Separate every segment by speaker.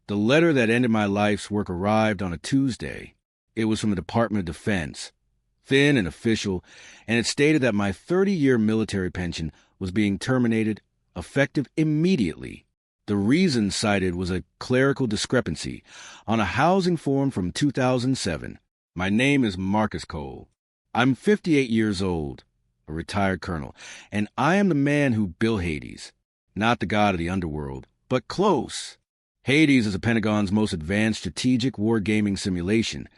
Speaker 1: The letter that ended my life's work arrived on a Tuesday. It was from the Department of Defense, thin and official, and it stated that my 30-year military pension was being terminated, effective immediately. The reason cited was a clerical discrepancy on a housing form from 2007. My name is Marcus Cole. I'm 58 years old, a retired colonel, and I am the man who built Hades. Not the god of the underworld, but close. Hades is the Pentagon's most advanced strategic wargaming simulation,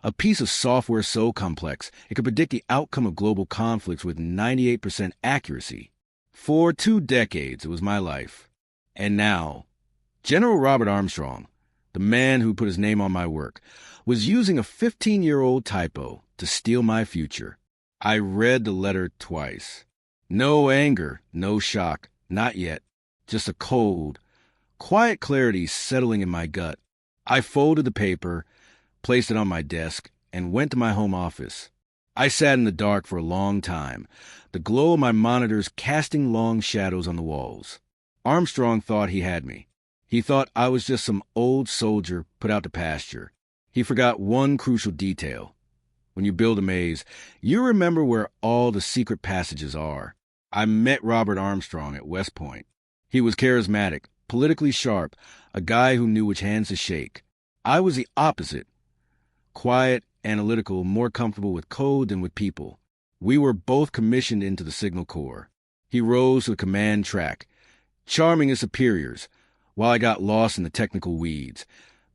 Speaker 1: a piece of software so complex it could predict the outcome of global conflicts with 98% accuracy. For 2 decades, it was my life. And now, General Robert Armstrong, the man who put his name on my work, was using a 15-year-old typo to steal my future. I read the letter twice. No anger, no shock, not yet. Just a cold, quiet clarity settling in my gut. I folded the paper, placed it on my desk, and went to my home office. I sat in the dark for a long time, the glow of my monitors casting long shadows on the walls. Armstrong thought he had me. He thought I was just some old soldier put out to pasture. He forgot one crucial detail. When you build a maze, you remember where all the secret passages are. I met Robert Armstrong at West Point. He was charismatic, politically sharp, a guy who knew which hands to shake. I was the opposite. Quiet, analytical, more comfortable with code than with people. We were both commissioned into the Signal Corps. He rose to the command track, charming his superiors, while I got lost in the technical weeds,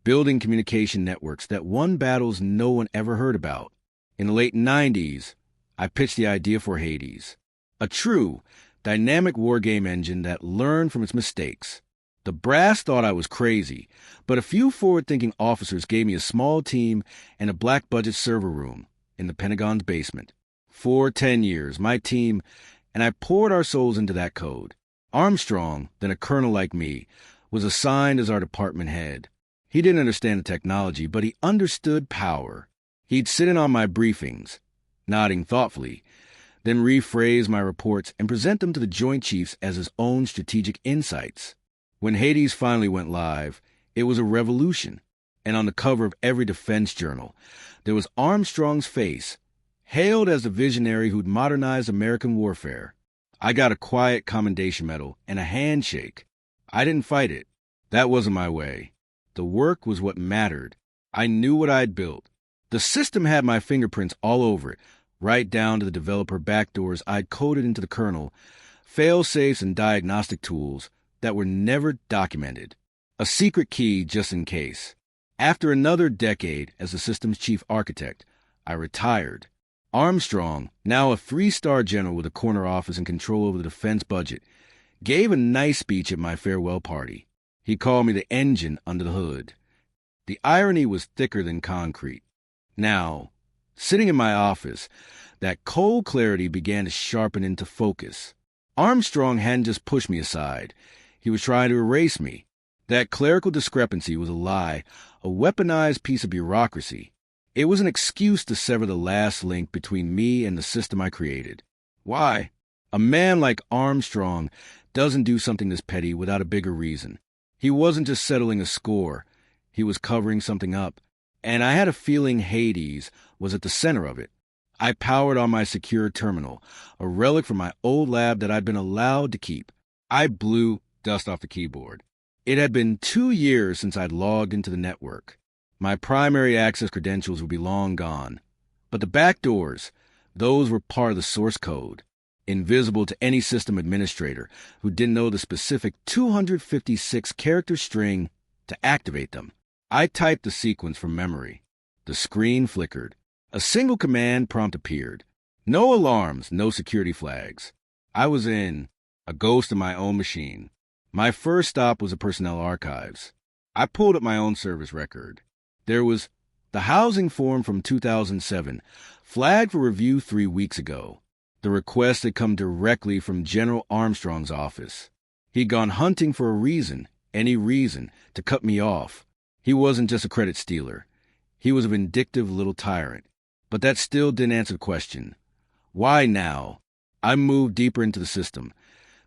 Speaker 1: building communication networks that won battles no one ever heard about. In the late 90s, I pitched the idea for Hades, a true, dynamic wargame engine that learned from its mistakes. The brass thought I was crazy, but a few forward-thinking officers gave me a small team and a black-budget server room in the Pentagon's basement. For 10 years, my team and I poured our souls into that code. Armstrong, then a colonel like me, was assigned as our department head. He didn't understand the technology, but he understood power. He'd sit in on my briefings, nodding thoughtfully, then rephrase my reports and present them to the Joint Chiefs as his own strategic insights. When Hades finally went live, it was a revolution, and on the cover of every defense journal, there was Armstrong's face, hailed as the visionary who'd modernized American warfare. I got a quiet commendation medal and a handshake. I didn't fight it. That wasn't my way. The work was what mattered. I knew what I'd built. The system had my fingerprints all over it, right down to the developer backdoors I'd coded into the kernel, fail-safes and diagnostic tools that were never documented. A secret key just in case. After another decade as the system's chief architect, I retired. Armstrong, now a 3-star general with a corner office and control over the defense budget, gave a nice speech at my farewell party. He called me the engine under the hood. The irony was thicker than concrete. Now, sitting in my office, that cold clarity began to sharpen into focus. Armstrong hadn't just pushed me aside. He was trying to erase me. That clerical discrepancy was a lie, a weaponized piece of bureaucracy. It was an excuse to sever the last link between me and the system I created. Why? A man like Armstrong doesn't do something this petty without a bigger reason. He wasn't just settling a score. He was covering something up. And I had a feeling Hades was at the center of it. I powered on my secure terminal, a relic from my old lab that I'd been allowed to keep. I blew dust off the keyboard. It had been 2 years since I'd logged into the network. My primary access credentials would be long gone. But the back doors, those were part of the source code, invisible to any system administrator who didn't know the specific 256-character string to activate them. I typed the sequence from memory. The screen flickered. A single command prompt appeared. No alarms, no security flags. I was in, a ghost of my own machine. My first stop was the personnel archives. I pulled up my own service record. There was the housing form from 2007, flagged for review 3 weeks ago. The request had come directly from General Armstrong's office. He'd gone hunting for a reason, any reason, to cut me off. He wasn't just a credit stealer. He was a vindictive little tyrant. But that still didn't answer the question. Why now? I moved deeper into the system,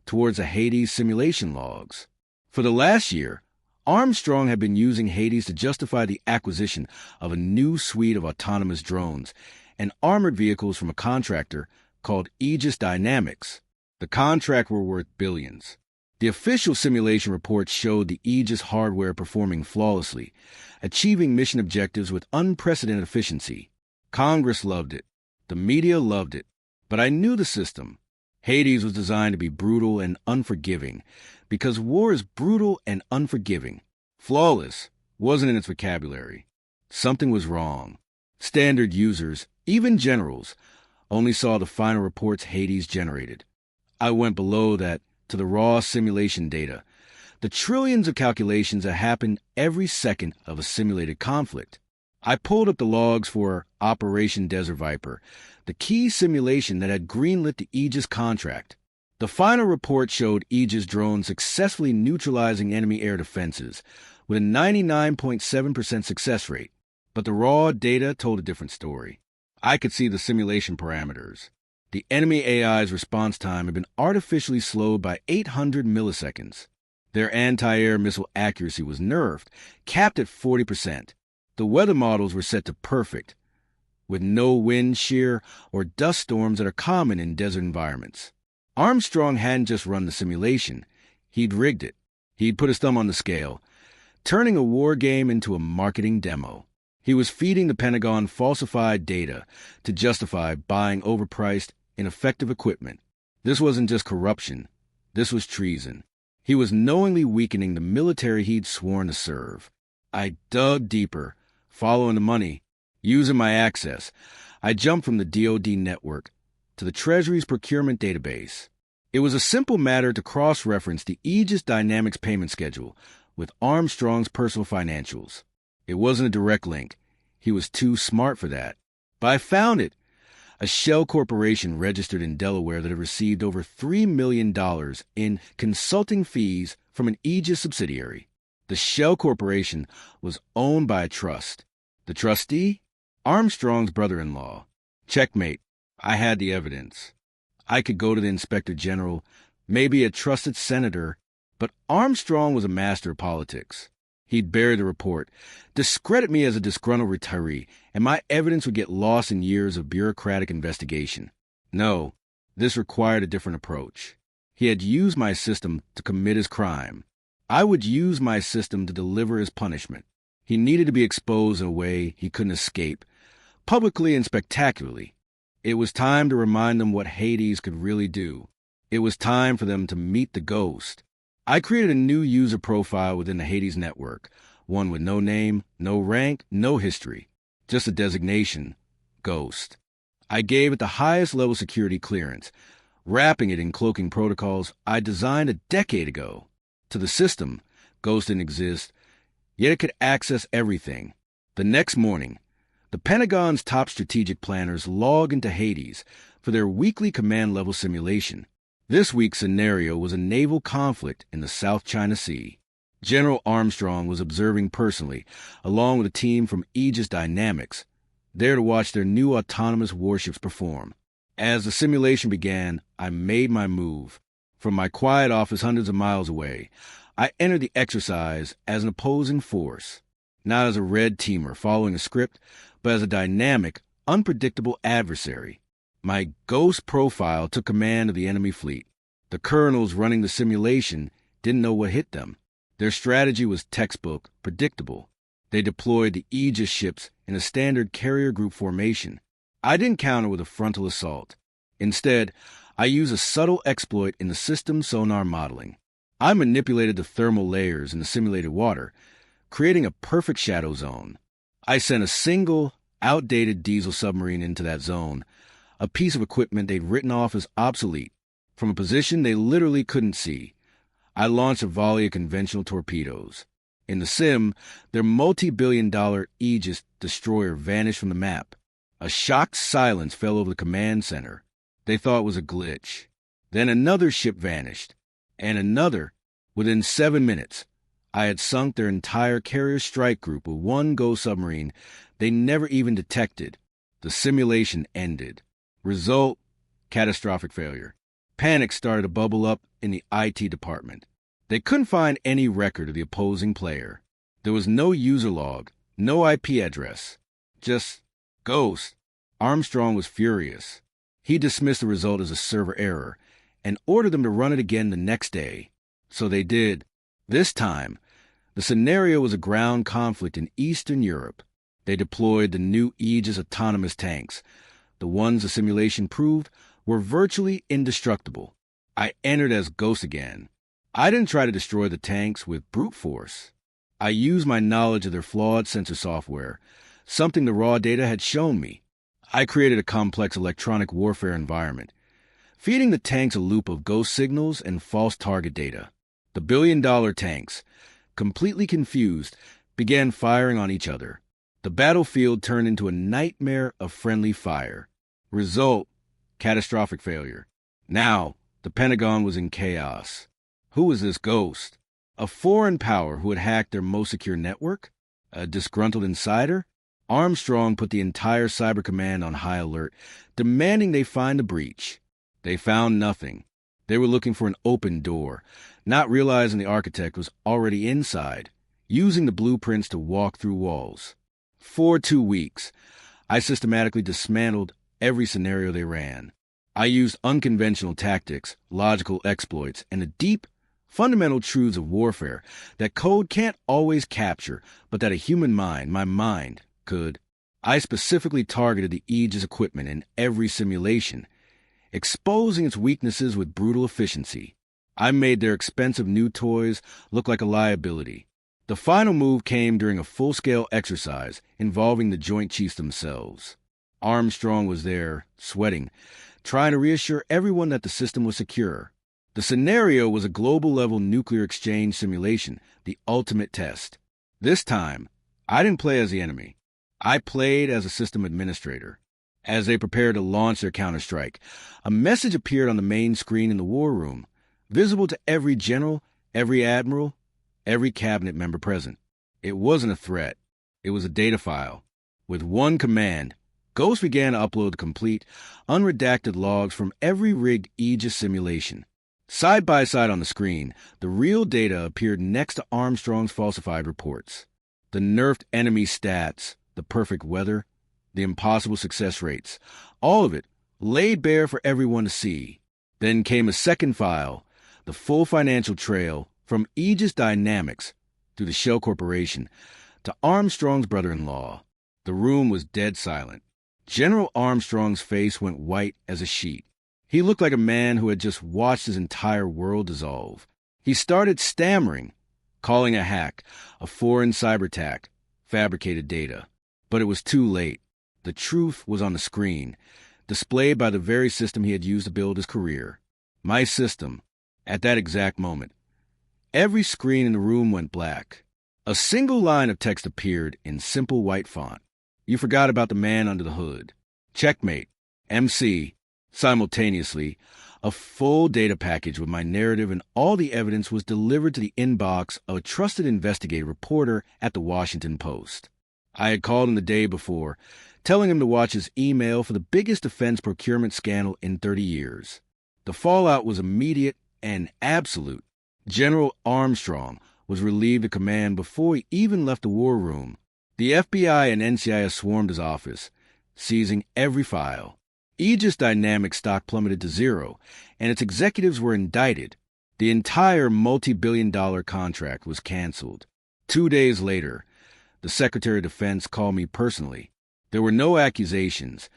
Speaker 1: towards the Hades simulation logs. For the last year, Armstrong had been using Hades to justify the acquisition of a new suite of autonomous drones and armored vehicles from a contractor called Aegis Dynamics. The contract were worth billions. The official simulation report showed the Aegis hardware performing flawlessly, achieving mission objectives with unprecedented efficiency. Congress loved it. The media loved it. But I knew the system. Hades was designed to be brutal and unforgiving, because war is brutal and unforgiving. Flawless wasn't in its vocabulary. Something was wrong. Standard users, even generals, only saw the final reports Hades generated. I went below that to the raw simulation data, the trillions of calculations that happen every second of a simulated conflict. I pulled up the logs for Operation Desert Viper, the key simulation that had greenlit the Aegis contract. The final report showed Aegis drones successfully neutralizing enemy air defenses with a 99.7% success rate, but the raw data told a different story. I could see the simulation parameters. The enemy AI's response time had been artificially slowed by 800 milliseconds. Their anti-air missile accuracy was nerfed, capped at 40%. The weather models were set to perfect, with no wind shear or dust storms that are common in desert environments. Armstrong hadn't just run the simulation. He'd rigged it. He'd put his thumb on the scale, turning a war game into a marketing demo. He was feeding the Pentagon falsified data to justify buying overpriced, ineffective equipment. This wasn't just corruption. This was treason. He was knowingly weakening the military he'd sworn to serve. I dug deeper, following the money, using my access. I jumped from the DoD network to the Treasury's procurement database. It was a simple matter to cross-reference the Aegis Dynamics payment schedule with Armstrong's personal financials. It wasn't a direct link. He was too smart for that. But I found it. A shell corporation registered in Delaware that had received over $3 million in consulting fees from an Aegis subsidiary. The shell corporation was owned by a trust. The trustee? Armstrong's brother-in-law. Checkmate. I had the evidence. I could go to the inspector general, maybe a trusted senator, but Armstrong was a master of politics. He'd bury the report, discredit me as a disgruntled retiree, and my evidence would get lost in years of bureaucratic investigation. No, this required a different approach. He had used my system to commit his crime. I would use my system to deliver his punishment. He needed to be exposed in a way he couldn't escape, publicly and spectacularly. It was time to remind them what Hades could really do. It was time for them to meet the ghost. I created a new user profile within the Hades network, one with no name, no rank, no history, just a designation, Ghost. I gave it the highest level security clearance, wrapping it in cloaking protocols I designed a decade ago. To the system, Ghost didn't exist, yet it could access everything. The next morning, the Pentagon's top strategic planners log into Hades for their weekly command-level simulation. This week's scenario was a naval conflict in the South China Sea. General Armstrong was observing personally, along with a team from Aegis Dynamics, there to watch their new autonomous warships perform. As the simulation began, I made my move. From my quiet office hundreds of miles away, I entered the exercise as an opposing force, not as a red teamer following a script, but as a dynamic, unpredictable adversary. My ghost profile took command of the enemy fleet. The colonels running the simulation didn't know what hit them. Their strategy was textbook, predictable. They deployed the Aegis ships in a standard carrier group formation. I didn't counter with a frontal assault. Instead, I used a subtle exploit in the system sonar modeling. I manipulated the thermal layers in the simulated water, creating a perfect shadow zone. I sent a single, outdated diesel submarine into that zone, a piece of equipment they'd written off as obsolete, from a position they literally couldn't see. I launched a volley of conventional torpedoes. In the sim, their multi-billion-dollar Aegis destroyer vanished from the map. A shocked silence fell over the command center. They thought it was a glitch. Then another ship vanished, and another. Within 7 minutes, I had sunk their entire carrier strike group with one ghost submarine they never even detected. The simulation ended. Result, catastrophic failure. Panic started to bubble up in the IT department. They couldn't find any record of the opposing player. There was no user log, no IP address. Just ghost. Armstrong was furious. He dismissed the result as a server error and ordered them to run it again the next day. So they did. This time, the scenario was a ground conflict in Eastern Europe. They deployed the new Aegis autonomous tanks. The ones the simulation proved were virtually indestructible. I entered as Ghost again. I didn't try to destroy the tanks with brute force. I used my knowledge of their flawed sensor software, something the raw data had shown me. I created a complex electronic warfare environment, feeding the tanks a loop of ghost signals and false target data. The billion-dollar tanks, completely confused, began firing on each other. The battlefield turned into a nightmare of friendly fire. Result, catastrophic failure. Now, the Pentagon was in chaos. Who was this Ghost? A foreign power who had hacked their most secure network? A disgruntled insider? Armstrong put the entire Cyber Command on high alert, demanding they find the breach. They found nothing. They were looking for an open door, not realizing the architect was already inside, using the blueprints to walk through walls. For 2 weeks, I systematically dismantled every scenario they ran. I used unconventional tactics, logical exploits, and the deep, fundamental truths of warfare that code can't always capture, but that a human mind, my mind, could. I specifically targeted the Aegis equipment in every simulation, exposing its weaknesses with brutal efficiency. I made their expensive new toys look like a liability. The final move came during a full-scale exercise involving the Joint Chiefs themselves. Armstrong was there, sweating, trying to reassure everyone that the system was secure. The scenario was a global-level nuclear exchange simulation, the ultimate test. This time, I didn't play as the enemy. I played as a system administrator. As they prepared to launch their counterstrike, a message appeared on the main screen in the war room, visible to every general, every admiral, every cabinet member present. It wasn't a threat. It was a data file. With one command, Ghost began to upload the complete, unredacted logs from every rigged Aegis simulation. Side by side on the screen, the real data appeared next to Armstrong's falsified reports. The nerfed enemy stats, the perfect weather, the impossible success rates, all of it laid bare for everyone to see. Then came a second file, the full financial trail from Aegis Dynamics through the Shell Corporation to Armstrong's brother-in-law. The room was dead silent. General Armstrong's face went white as a sheet. He looked like a man who had just watched his entire world dissolve. He started stammering, calling a hack, a foreign cyber attack, fabricated data. But it was too late. The truth was on the screen, displayed by the very system he had used to build his career. My system, at that exact moment. Every screen in the room went black. A single line of text appeared in simple white font. You forgot about the man under the hood. Checkmate. MC. Simultaneously, a full data package with my narrative and all the evidence was delivered to the inbox of a trusted investigative reporter at the Washington Post. I had called him the day before, telling him to watch his email for the biggest defense procurement scandal in 30 years. The fallout was immediate and absolute. General Armstrong was relieved of command before he even left the war room. The FBI and NCIS swarmed his office, seizing every file. Aegis Dynamics stock plummeted to zero, and its executives were indicted. The entire multi-billion-dollar contract was canceled. 2 days later, the Secretary of Defense called me personally. There were no accusations,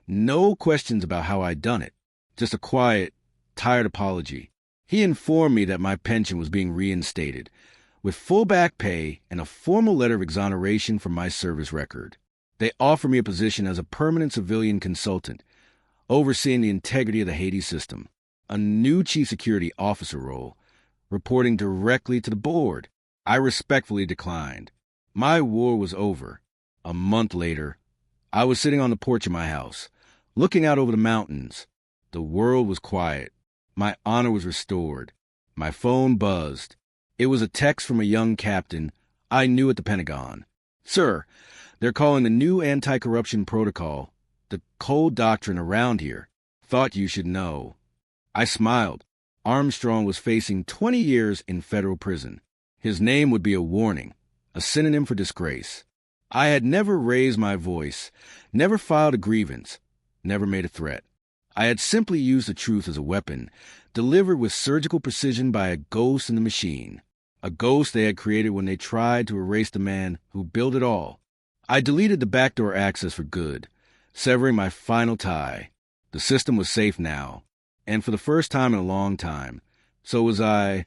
Speaker 1: no questions about how I'd done it, just a quiet, tired apology. He informed me that my pension was being reinstated, with full back pay and a formal letter of exoneration from my service record. They offered me a position as a permanent civilian consultant, overseeing the integrity of the Haiti system, a new chief security officer role, reporting directly to the board. I respectfully declined. My war was over. A month later, I was sitting on the porch of my house, looking out over the mountains. The world was quiet. My honor was restored. My phone buzzed. It was a text from a young captain I knew at the Pentagon. Sir, they're calling the new anti-corruption protocol the cold doctrine around here. Thought you should know. I smiled. Armstrong was facing 20 years in federal prison. His name would be a warning, a synonym for disgrace. I had never raised my voice, never filed a grievance, never made a threat. I had simply used the truth as a weapon, delivered with surgical precision by a ghost in the machine, a ghost they had created when they tried to erase the man who built it all. I deleted the backdoor access for good, severing my final tie. The system was safe now, and for the first time in a long time, so was I.